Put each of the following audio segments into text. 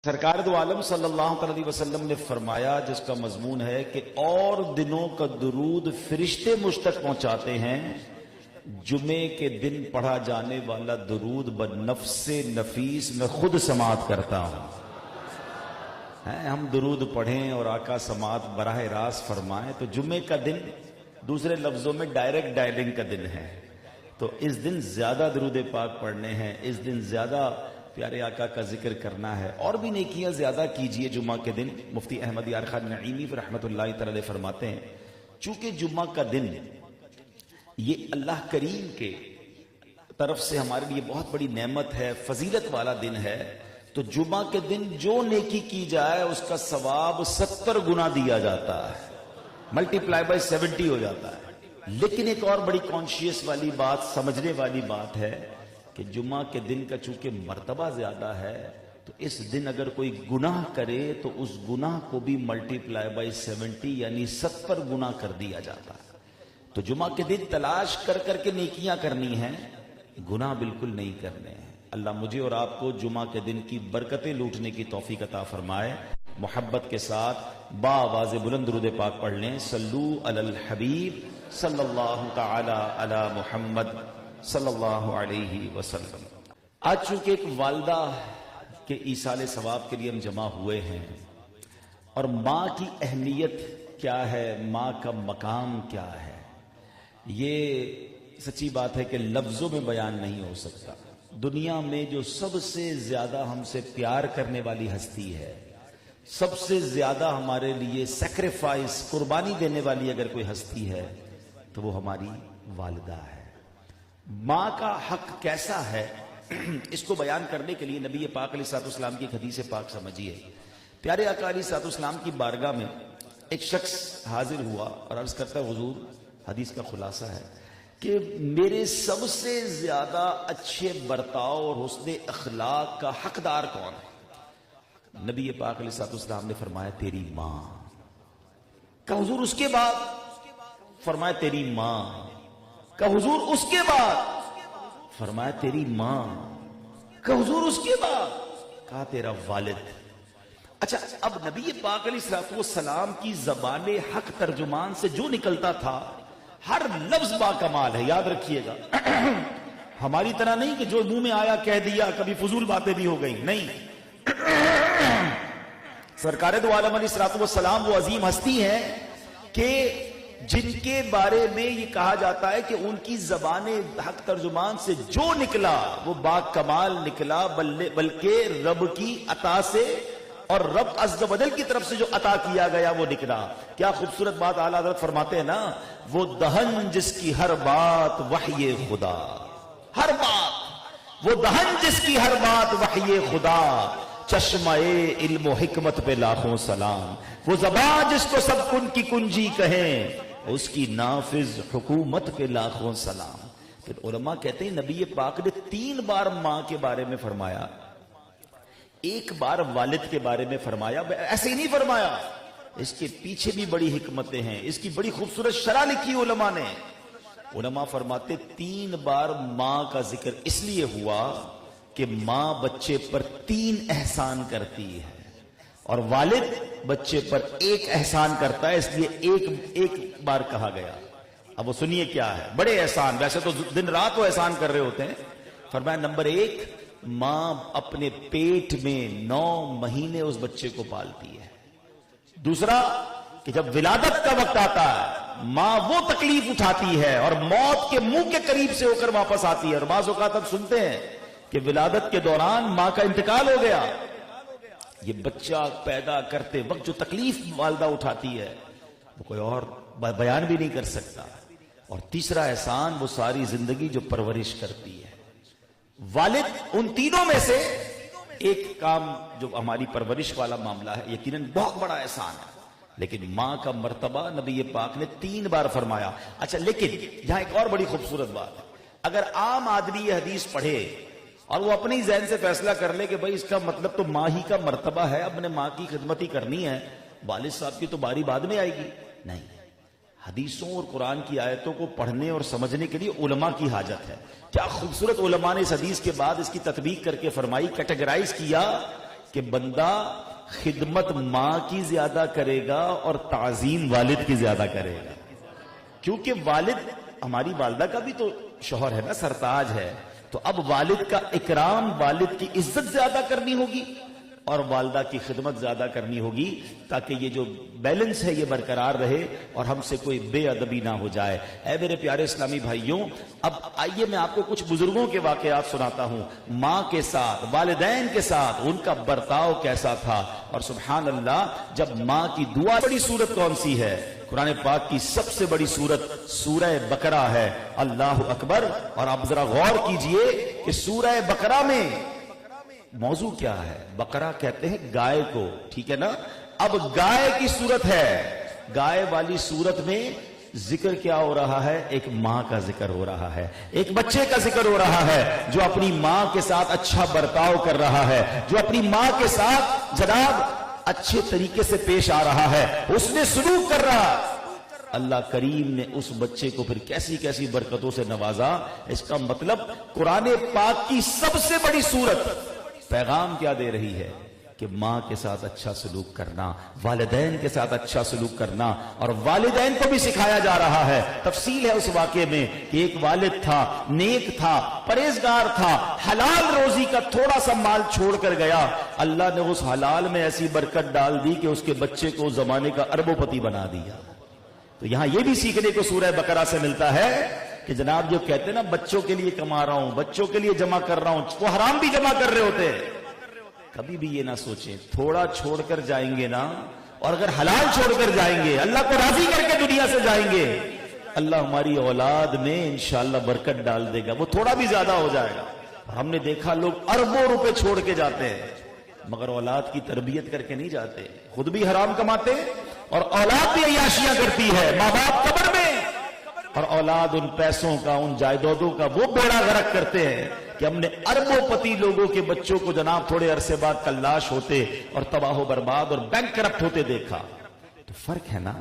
سرکار دو عالم صلی اللہ علیہ وسلم نے فرمایا، جس کا مضمون ہے کہ اور دنوں کا درود فرشتے مجھ تک پہنچاتے ہیں، جمعے کے دن پڑھا جانے والا درود بنفس نفیس میں خود سماعت کرتا ہوں۔ ہم درود پڑھیں اور آقا سماعت براہ راست فرمائیں تو جمعے کا دن دوسرے لفظوں میں ڈائریکٹ ڈائلنگ کا دن ہے، تو اس دن زیادہ درود پاک پڑھنے ہیں، اس دن زیادہ پیارے آقا کا ذکر کرنا ہے، اور بھی نیکیاں زیادہ کیجئے جمعہ کے دن۔ مفتی احمد یار خان نعیمی رحمۃ اللہ تعالی فرماتے ہیں، چونکہ جمعہ کا دن یہ اللہ کریم کے طرف سے ہمارے لیے بہت بڑی نعمت ہے، فضیلت والا دن ہے، تو جمعہ کے دن جو نیکی کی جائے اس کا ثواب 70 گنا دیا جاتا ہے، ملٹی پلائی بائی 70 ہو جاتا ہے۔ لیکن ایک اور بڑی کانشیس والی بات، سمجھنے والی بات ہے کہ جمعہ کے دن کا چونکہ مرتبہ زیادہ ہے، تو اس دن اگر کوئی گناہ کرے تو اس گناہ کو بھی ملٹی پلائی بائی 70 یعنی 70 گنا کر دیا جاتا ہے۔ تو جمعہ کے دن تلاش کر کر کے نیکیاں کرنی ہیں، گناہ بالکل نہیں کرنے ہیں۔ اللہ مجھے اور آپ کو جمعہ کے دن کی برکتیں لوٹنے کی توفیق عطا فرمائے۔ محبت کے ساتھ با آواز بلند درود پاک پڑھ لیں، صلو علی الحبیب صلی اللہ تعالی علی محمد صلی اللہ علیہ وسلم۔ آج چونکہ ایک والدہ کے ایصال ثواب کے لیے ہم جمع ہوئے ہیں، اور ماں کی اہمیت کیا ہے، ماں کا مقام کیا ہے، یہ سچی بات ہے کہ لفظوں میں بیان نہیں ہو سکتا۔ دنیا میں جو سب سے زیادہ ہم سے پیار کرنے والی ہستی ہے، سب سے زیادہ ہمارے لیے سیکریفائس، قربانی دینے والی اگر کوئی ہستی ہے تو وہ ہماری والدہ ہے۔ ماں کا حق کیسا ہے، اس کو بیان کرنے کے لیے نبی پاک علیہ الصلوۃ والسلام کی ایک حدیث پاک سمجھیے۔ پیارے آقا علیہ الصلوۃ والسلام کی بارگاہ میں ایک شخص حاضر ہوا اور عرض کرتا، حضور، حدیث کا خلاصہ ہے کہ میرے سب سے زیادہ اچھے برتاؤ اور حسن اخلاق کا حقدار کون ہے؟ نبی پاک علیہ الصلوۃ والسلام نے فرمایا، تیری ماں۔ کہا حضور اس کے بعد؟ فرمایا تیری ماں۔ کہا حضور اس کے بعد؟ فرمایا تیری ماں۔ کہا حضور اس کے بعد؟ کہا تیرا والد۔ اچھا، اب نبی پاک علیہ الصلوۃ والسلام کی زبان حق ترجمان سے جو نکلتا تھا ہر لفظ با کمال ہے، یاد رکھیے گا۔ ہماری طرح نہیں کہ جو منہ میں آیا کہہ دیا، کبھی فضول باتیں بھی ہو گئی، نہیں۔ سرکار دو عالم علیہ الصلوۃ والسلام وہ عظیم ہستی ہے کہ جن کے بارے میں یہ کہا جاتا ہے کہ ان کی زبان حق ترجمان سے جو نکلا وہ با کمال نکلا، بلکہ رب کی عطا سے اور رب عز و جل کی طرف سے جو عطا کیا گیا وہ نکلا۔ کیا خوبصورت بات اعلیٰ حضرت فرماتے ہیں نا، وہ دہن جس کی ہر بات وحی خدا، ہر بات، وہ دہن جس کی ہر بات وحی خدا، چشمہ علم و حکمت پہ لاکھوں سلام، وہ زبان جس کو سب کن کی کنجی کہیں، اس کی نافذ حکومت پہ لاکھوں سلام۔ پھر علماء کہتے ہیں نبی پاک نے 3 بار ماں کے بارے میں فرمایا، ایک بار والد کے بارے میں فرمایا، ایسے ہی نہیں فرمایا، اس کے پیچھے بھی بڑی حکمتیں ہیں، اس کی بڑی خوبصورت شرح لکھی علماء نے۔ علماء فرماتے 3 بار ماں کا ذکر اس لیے ہوا کہ ماں بچے پر 3 احسان کرتی ہے اور والد بچے پر 1 احسان کرتا ہے، اس لیے ایک بار کہا گیا۔ اب وہ سنیے کیا ہے، بڑے احسان، ویسے تو دن رات وہ احسان کر رہے ہوتے ہیں۔ فرمایا نمبر 1، ماں اپنے پیٹ میں 9 مہینے اس بچے کو پالتی ہے۔ دوسرا کہ جب ولادت کا وقت آتا ہے ماں وہ تکلیف اٹھاتی ہے اور موت کے منہ کے قریب سے ہو کر واپس آتی ہے، اور بعض اوقات اب سنتے ہیں کہ ولادت کے دوران ماں کا انتقال ہو گیا۔ یہ بچہ پیدا کرتے وقت جو تکلیف والدہ اٹھاتی ہے وہ کوئی اور بیان بھی نہیں کر سکتا۔ اور تیسرا احسان، وہ ساری زندگی جو پرورش کرتی ہے۔ والد ان تینوں میں سے ایک کام جو ہماری پرورش والا معاملہ ہے یقیناً بہت بڑا احسان ہے، لیکن ماں کا مرتبہ نبی پاک نے 3 بار فرمایا۔ اچھا، لیکن یہاں ایک اور بڑی خوبصورت بات ہے، اگر عام آدمی یہ حدیث پڑھے اور وہ اپنی ذہن سے فیصلہ کر لے کہ بھئی اس کا مطلب تو ماں ہی کا مرتبہ ہے، اب نے ماں کی خدمت ہی کرنی ہے، والد صاحب کی تو باری بعد میں آئے گی، نہیں۔ حدیثوں اور قرآن کی آیتوں کو پڑھنے اور سمجھنے کے لیے علماء کی حاجت ہے۔ کیا خوبصورت علماء نے اس حدیث کے بعد اس کی تطبیق کر کے فرمائی، کیٹیگرائز کیا کہ بندہ خدمت ماں کی زیادہ کرے گا اور تعظیم والد کی زیادہ کرے گا، کیونکہ والد ہماری والدہ کا بھی تو شوہر ہے نا، سرتاج ہے، تو اب والد کا اکرام، والد کی عزت زیادہ کرنی ہوگی اور والدہ کی خدمت زیادہ کرنی ہوگی، تاکہ یہ جو بیلنس ہے یہ برقرار رہے اور ہم سے کوئی بے ادبی نہ ہو جائے۔ اے میرے پیارے اسلامی بھائیوں، اب آئیے میں آپ کو کچھ بزرگوں کے واقعات سناتا ہوں، ماں کے ساتھ، والدین کے ساتھ ان کا برتاؤ کیسا تھا۔ اور سبحان اللہ، جب ماں کی دعا، بڑی سورت کون سی ہے؟ قرآن پاک کی سب سے بڑی سورت سورہ بقرہ ہے۔ اللہ اکبر۔ اور آپ ذرا غور کیجئے کہ سورہ بقرہ میں موضوع کیا ہے؟ بقرہ کہتے ہیں گائے کو، ٹھیک ہے نا؟ اب گائے کی صورت ہے، گائے والی صورت میں ذکر کیا ہو رہا ہے؟ ایک ماں کا ذکر ہو رہا ہے، ایک بچے کا ذکر ہو رہا ہے جو اپنی ماں کے ساتھ اچھا برتاؤ کر رہا ہے، جو اپنی ماں کے ساتھ جناب اچھے طریقے سے پیش آ رہا ہے، اس نے سلوک کر رہا۔ اللہ کریم نے اس بچے کو پھر کیسی کیسی برکتوں سے نوازا۔ اس کا مطلب قرآن پاک کی سب سے بڑی سورت پیغام کیا دے رہی ہے؟ کہ ماں کے ساتھ اچھا سلوک کرنا، والدین کے ساتھ اچھا سلوک کرنا، اور والدین کو بھی سکھایا جا رہا ہے۔ تفصیل ہے اس واقعے میں کہ ایک والد تھا، نیک تھا، پرہیزگار تھا، حلال روزی کا تھوڑا سا مال چھوڑ کر گیا، اللہ نے اس حلال میں ایسی برکت ڈال دی کہ اس کے بچے کو زمانے کا اربوں پتی بنا دیا۔ تو یہاں یہ بھی سیکھنے کو سورہ بقرہ سے ملتا ہے کہ جناب جو کہتے ہیں نا بچوں کے لیے کما رہا ہوں، بچوں کے لیے جمع کر رہا ہوں، وہ حرام بھی جمع کر رہے ہوتے ہیں۔ کبھی بھی یہ نہ سوچیں تھوڑا چھوڑ کر جائیں گے نا، اور اگر حلال چھوڑ کر جائیں گے، اللہ کو راضی کر کے دنیا سے جائیں گے، اللہ ہماری اولاد میں انشاءاللہ برکت ڈال دے گا، وہ تھوڑا بھی زیادہ ہو جائے گا۔ ہم نے دیکھا لوگ اربوں روپے چھوڑ کے جاتے ہیں مگر اولاد کی تربیت کر کے نہیں جاتے، خود بھی حرام کماتے اور اولاد بھی عیاشیاں کرتی ہے، ماں باپ قبر میں، اور اولاد ان پیسوں کا، ان جائیدادوں کا وہ بیڑا غرق کرتے ہیں کہ ہم نے اربوں پتی لوگوں کے بچوں کو جناب تھوڑے عرصے بعد کلاش ہوتے اور تباہ و برباد اور بینک کرپٹ ہوتے دیکھا۔ تو فرق ہے نا،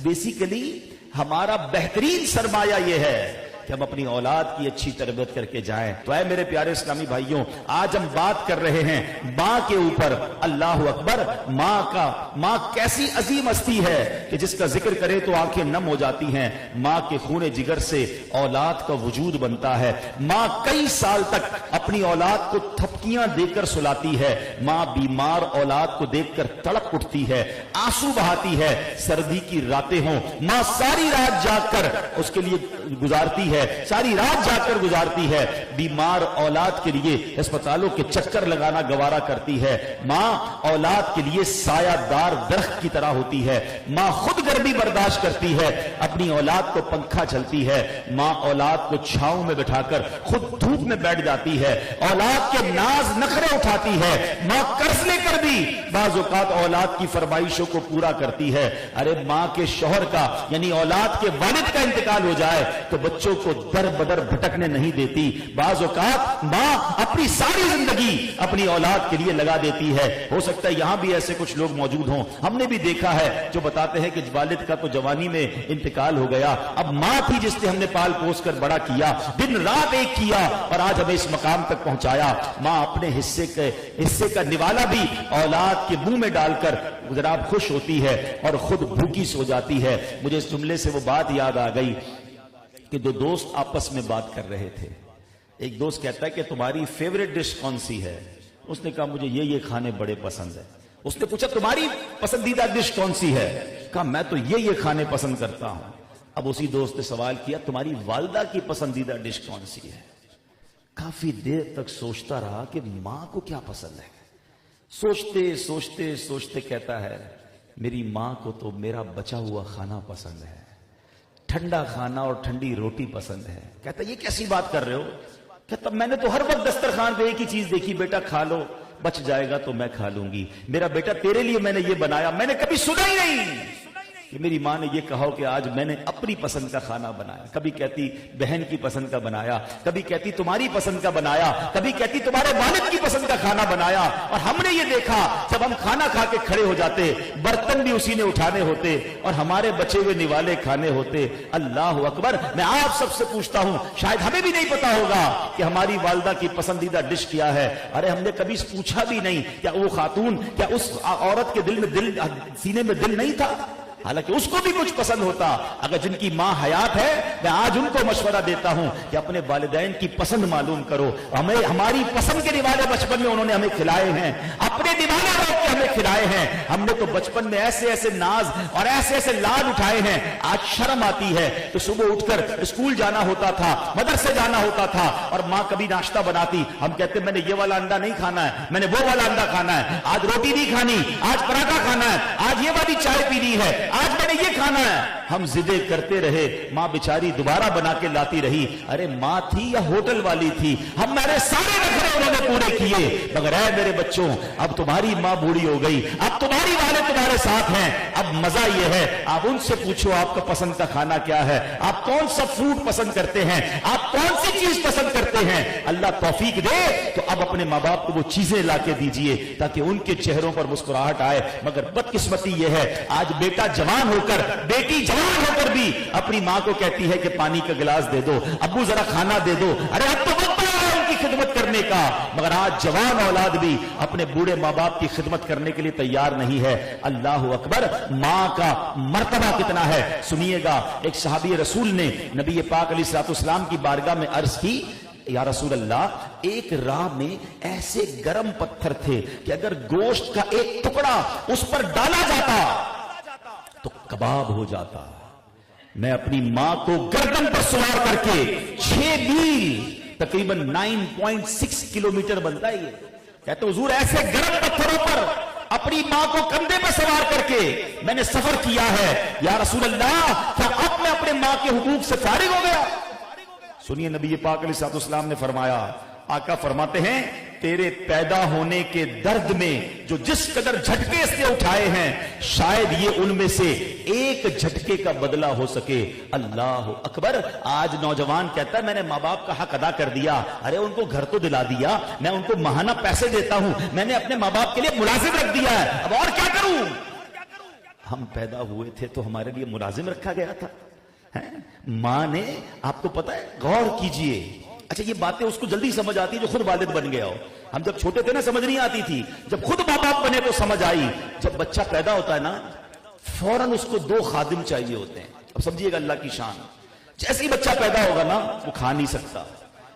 بیسیکلی ہمارا بہترین سرمایہ یہ ہے کہ ہم اپنی اولاد کی اچھی تربیت کر کے جائیں۔ تو اے میرے پیارے اسلامی بھائیوں، آج ہم بات کر رہے ہیں ماں کے اوپر۔ اللہ اکبر۔ ماں کیسی عظیم ہستی ہے کہ جس کا ذکر کرے تو آنکھیں نم ہو جاتی ہیں۔ ماں کے خون جگر سے اولاد کا وجود بنتا ہے۔ ماں کئی سال تک اپنی اولاد کو تھپکیاں دے کر سلاتی ہے۔ ماں بیمار اولاد کو دیکھ کر تڑپ اٹھتی ہے، آنسو بہاتی ہے، سردی کی راتیں ہوں ماں ساری رات جاگ کر اس کے لیے گزارتی ہے، ساری رات جا کر گزارتی ہے، بیمار اولاد کے لیے اسپتالوں کے چکر لگانا گوارا کرتی ہے۔ ماں اولاد کے لیے سایہ دار درخت کی طرح ہوتی ہے۔ ماں خود گرمی برداشت کرتی ہے، اپنی اولاد کو پنکھا جھلتی ہے۔ ماں اولاد کو چھاؤں میں بٹھا کر خود دھوپ میں بیٹھ جاتی ہے، اولاد کے ناز نخرے اٹھاتی ہے۔ ماں قرض لے کر بھی بعض اوقات اولاد کی فرمائشوں کو پورا کرتی ہے۔ ارے ماں کے شوہر کا یعنی اولاد کے والد کا انتقال ہو جائے تو بچوں کو در بدر بھٹکنے نہیں دیتی۔ بعض اوقات ماں اپنی ساری زندگی اپنی اولاد کے لیے لگا دیتی ہے۔ ہو سکتا ہے یہاں بھی ایسے کچھ لوگ موجود ہوں، ہم نے بھی دیکھا ہے جو بتاتے ہیں کہ والد کا تو جوانی میں انتقال ہو گیا، اب ماں تھی جس نے ہم نے پال پوس کر بڑا کیا، دن رات ایک کیا اور آج ہمیں اس مقام تک پہنچایا۔ ماں اپنے حصے کا نوالا بھی اولاد کے منہ میں ڈال کر جناب خوش ہوتی ہے اور خود بھوکی سو جاتی ہے۔ مجھے اس جملے سے وہ بات یاد آ گئی کہ دو دوست آپس میں بات کر رہے تھے۔ ایک دوست کہتا ہے کہ تمہاری فیوریٹ ڈش کون سی ہے؟ اس نے کہا مجھے یہ کھانے بڑے پسند ہے۔ اس نے پوچھا تمہاری پسندیدہ ڈش کون سی ہے؟ کہا میں تو یہ کھانے پسند کرتا ہوں۔ اب اسی دوست نے سوال کیا تمہاری والدہ کی پسندیدہ ڈش کون سی ہے؟ کافی دیر تک سوچتا رہا کہ ماں کو کیا پسند ہے۔ سوچتے کہتا ہے میری ماں کو تو میرا بچا ہوا کھانا پسند ہے، ٹھنڈا کھانا اور ٹھنڈی روٹی پسند ہے۔ کہتا یہ کیسی بات کر رہے ہو؟ کہتا میں نے تو ہر وقت دسترخوان پہ ایک ہی چیز دیکھی، بیٹا کھا لو، بچ جائے گا تو میں کھا لوں گی، میرا بیٹا تیرے لیے میں نے یہ بنایا، میں نے کبھی سنا ہی نہیں کہ کہ میری ماں نے یہ کہا کہ آج میں نے اپنی پسند کا کھانا بنایا. کبھی کہتی بہن کی پسند کا بنایا, کبھی کہتی تمہاری پسند کا بنایا, کبھی کہتی تمہارے والد کی پسند کا کھانا بنایا. اور ہم نے یہ دیکھا جب ہم کھانا کھا کے کھڑے ہو جاتے, برتن بھی اسی نے اٹھانے ہوتے اور ہمارے بچے ہوئے نوالے کھانے ہوتے. اللہ اکبر. میں آپ سب سے پوچھتا ہوں, شاید ہمیں بھی نہیں پتا ہوگا کہ ہماری والدہ کی پسندیدہ ڈش کیا ہے. ارے ہم نے کبھی پوچھا بھی نہیں کیا وہ خاتون, کیا اس عورت کے دل میں سینے میں دل نہیں تھا, حالانکہ اس کو بھی کچھ پسند ہوتا. اگر جن کی ماں حیات ہے, میں آج ان کو مشورہ دیتا ہوں کہ اپنے والدین کی پسند معلوم کرو. ہماری پسند کے نوالے بچپن میں انہوں نے ہمیں کھلائے ہیں, اپنے نوالے روک کے ہمیں کھلائے ہیں. ہم نے تو بچپن میں ایسے ایسے ناز اور ایسے ایسے لاد اٹھائے ہیں, آج شرم آتی ہے کہ صبح اٹھ کر اسکول جانا ہوتا تھا, مدرسے جانا ہوتا تھا, اور ماں کبھی ناشتہ بناتی, ہم کہتے میں نے یہ والا انڈا نہیں کھانا ہے, میں نے وہ والا انڈا کھانا ہے, آج روٹی نہیں کھانی, آج پراٹھا کھانا ہے, آج یہ والی چائے پینی ہے, آج میں نے یہ کھانا ہے. ہم ضدیں کرتے رہے, ماں بیچاری دوبارہ بنا کے لاتی رہی. ارے ماں تھی یا ہوٹل والی تھی, ہمارے سارے نخرے انہوں نے پورے کیے. مگر اے میرے بچوں, اب تمہاری ماں بوڑھی ہو گئی, اب تمہاری والد تمہارے ساتھ ہیں. اب مزہ یہ ہے, آپ ان سے پوچھو آپ کا پسند کا کھانا کیا ہے, آپ کون سا فروٹ پسند کرتے ہیں, آپ کون سی چیز پسند کرتے ہیں. اللہ توفیق دے تو اب اپنے ماں باپ کو وہ چیزیں لا کے دیجئے تاکہ ان کے چہروں پر مسکراہٹ آئے. مگر بدقسمتی یہ ہے, آج بیٹا جوان ہو کر, بیٹی جوان ہو کر بھی اپنی ماں کو کہتی ہے کہ پانی کا گلاس دے دو, ابو ذرا کھانا دے دو. ارے اب تو وقت ہے ان کی خدمت کرنے کا. مگر آج جوان اولاد بھی اپنے بوڑھے ماں باپ کی خدمت کرنے کے لیے تیار نہیں ہے. اللہ اکبر. ماں کا مرتبہ کتنا ہے سنیے گا. ایک صحابی رسول نے نبی پاک علیہ الصلوۃ والسلام کی بارگاہ میں عرض کی, یا رسول اللہ, ایک راہ میں ایسے گرم پتھر تھے کہ اگر گوشت کا ایک ٹکڑا اس پر ڈالا جاتا تو کباب ہو جاتا. میں اپنی ماں کو گردن پر سوار کر کے 6 میل تقریباً 9.6 کلومیٹر بنتا ہے یہ, کہتے حضور ایسے گرم پتھروں پر اپنی ماں کو کندھے پہ سوار کر کے میں نے سفر کیا ہے. یا رسول اللہ, کیا اب میں اپنے ماں کے حقوق سے فارغ ہو گیا؟ سنیے نبی پاک علیہ الصلوۃ والسلام نے فرمایا, آقا فرماتے ہیں تیرے پیدا ہونے کے درد میں جو جس قدر جھٹکے سے اٹھائے ہیں, شاید یہ ان میں سے ایک جھٹکے کا بدلہ ہو سکے. اللہ اکبر. آج نوجوان کہتا ہے میں نے ماں باپ کا حق ادا کر دیا. ارے ان کو گھر تو دلا دیا, میں ان کو ماہانہ پیسے دیتا ہوں, میں نے اپنے ماں باپ کے لیے ملازم رکھ دیا ہے, اب اور کیا کروں. ہم پیدا ہوئے تھے تو ہمارے لیے ملازم رکھا گیا تھا. ماں نے, آپ کو پتا ہے, غور کیجئے. اچھا یہ باتیں اس کو جلدی سمجھ آتی جو خود والد بن گیا ہو. ہم جب چھوٹے تھے نا سمجھ نہیں آتی تھی, جب خود ماں باپ بنے تو سمجھ آئی. جب بچہ پیدا ہوتا ہے نا فوراً اس کو 2 خادم چاہیے ہوتے ہیں. اب سمجھیے گا اللہ کی شان. جیسے ہی بچہ پیدا ہوگا نا وہ کھا نہیں سکتا,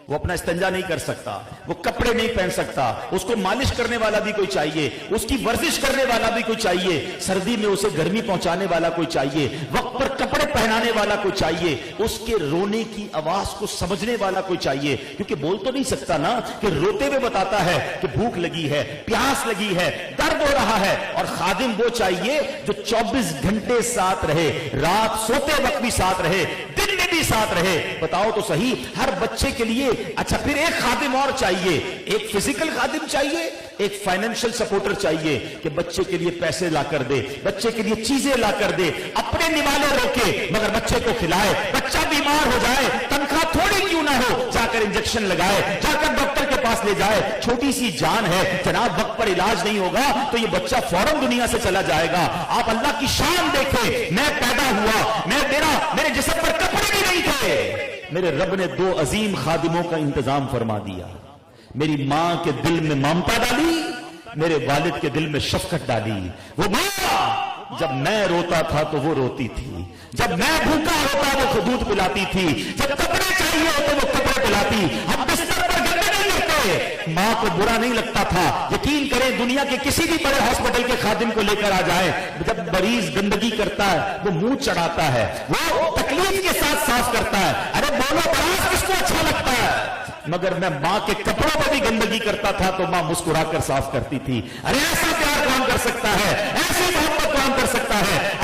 وہ اپنا استنجا نہیں کر سکتا, وہ کپڑے نہیں پہن سکتا, اس کو مالش کرنے والا بھی کوئی چاہیے, اس کی ورزش کرنے والا بھی کوئی چاہیے, سردی میں اسے گرمی پہنچانے والا کوئی چاہیے, وقت پر کپڑے پہنانے والا کوئی چاہیے, اس کے رونے کی آواز کو سمجھنے والا کوئی چاہیے. کیونکہ بول تو نہیں سکتا نا کہ روتے ہوئے بتاتا ہے کہ بھوک لگی ہے, پیاس لگی ہے, درد ہو رہا ہے. اور خادم وہ چاہیے جو 24 گھنٹے ساتھ رہے, رات سوتے وقت بھی ساتھ رہے, دن میں بھی ساتھ رہے. بتاؤ تو صحیح, ہر بچے کے لیے. اچھا پھر ایک خادم اور چاہیے, ایک فزیکل خادم چاہیے, ایک فائنینشل سپورٹر چاہیے کہ بچے کے لیے پیسے لا کر دے, بچے کے لیے چیزیں لا کر دے, اپنے نوالے روکے مگر بچے کو کھلائے. بچہ بیمار ہو جائے, تنخواہ تھوڑی کیوں نہ ہو, جا کر انجیکشن لگائے, جا کر ڈاکٹر کے پاس لے جائے. چھوٹی سی جان ہے جناب, وقت پر علاج نہیں ہوگا تو یہ بچہ فوراً دنیا سے چلا جائے گا. آپ اللہ کی شان دیکھیں, میں پیدا ہوا, میرے جسم پر کپڑے بھی نہیں تھے, میرے رب نے 2 عظیم خادموں کا انتظام فرما دیا. میری ماں کے دل میں ممتا ڈالی, میرے والد کے دل میں شفقت ڈالی. وہ ماں جب میں روتا تھا تو وہ روتی تھی, جب میں بھوکا ہوتا وہ دودھ پلاتی تھی, جب کپڑے چاہیے ہوتے وہ کپڑے پلاتی. ہم بستر پر گندے نہیں لگتے, ماں کو برا نہیں لگتا تھا. یقین کریں دنیا کے کسی بھی بڑے ہاسپٹل کے خادم کو لے کر آ جائے, جب مریض گندگی کرتا ہے وہ منہ چڑھاتا ہے, وہ تکلیف کے ساتھ صاف کرتا ہے. ارے بولو براز کس کو اچھا لگتا ہے. مگر میں ماں کے کپڑوں پر بھی گندگی کرتا تھا تو ماں مسکرا کر صاف کرتی تھی. ارے ایسا پیار کون کر سکتا ہے, ایسی محبت کون کر سکتا ہے.